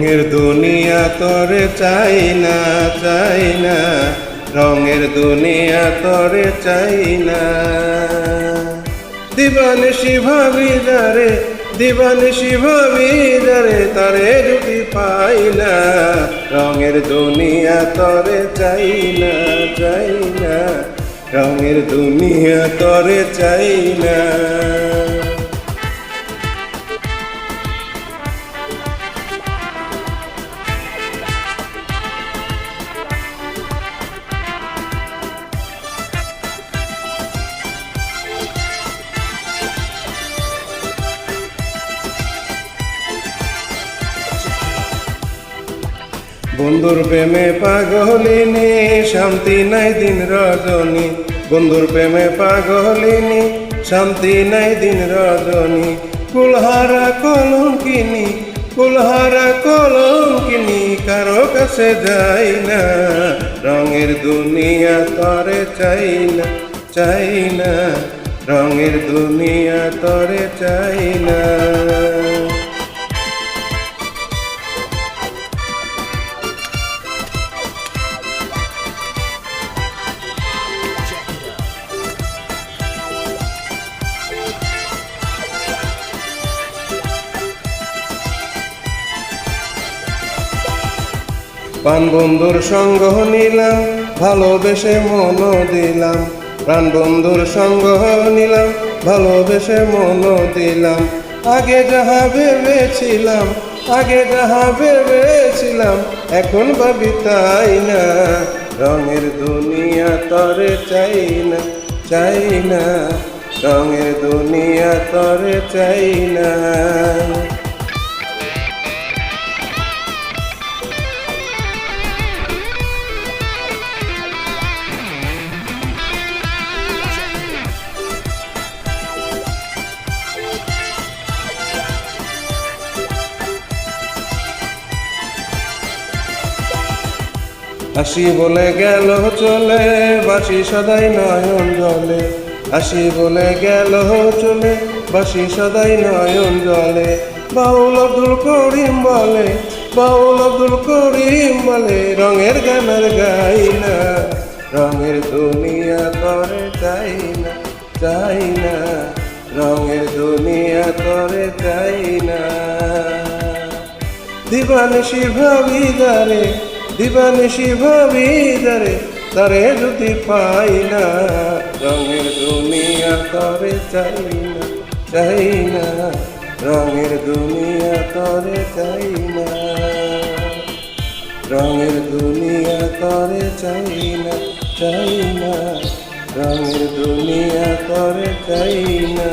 রঙের দুনিয়া তোরে চাই না, চাই না, রঙের দুনিয়া তোরে চাই না। দিবানিশি ভাবি যারে, দিবানিশি ভাবি যারে, তারে যদি পাই না, রঙের দুনিয়া তোরে চাই না, চাই না, রঙের দুনিয়া তোরে চাই না। বন্ধুর প্রেমে পাগলিনী, শান্তি নাই দিন রজনী। বন্ধুর প্রেমে পাগলিনী, শান্তি নাই দিন রজনী। কুলহারা কলঙ্কিনী, কুলহারা কলঙ্কিনী, কারো কাছে যাই না, রঙের দুনিয়া তরে চাই না, চাই না, রঙের দুনিয়া তরে চাই না। প্রাণ বন্ধুর সঙ্গ নিলাম, ভালোবেসে মন দিলাম। প্রাণ বন্ধুর সঙ্গ নিলাম, ভালোবেসে মন দিলাম। আগে যাহা ভেবেছিলাম, আগে যাহা ভেবেছিলাম, এখন ভাবি তাই না, রঙের দুনিয়া তরে চাই না, চাই না, রঙের দুনিয়া তরে চাই না। আসি বলে গেল চলে, বাসি সদাই নয়ন জলে। আসি বলে গেল চলে, বাসি সদাই নয়ন জলে। বাউল আব্দুল করিম বলে, বাউল আব্দুল করিম বলে, রঙের গানের গাই না, রঙের দুনিয়া তরে চাই না, চাই না, রঙের দুনিয়া তরে চাই না। দিবানিশি ভাবি যারে, দিবানিশি ভাবি যারে, তারে যদি পাই না, রঙের দুনিয়া তরে চাই না, চাই না, রঙের দুনিয়া তরে চাই না, রঙের দুনিয়া তরে চাই না, চাই না, রঙের দুনিয়া তরে চাই না।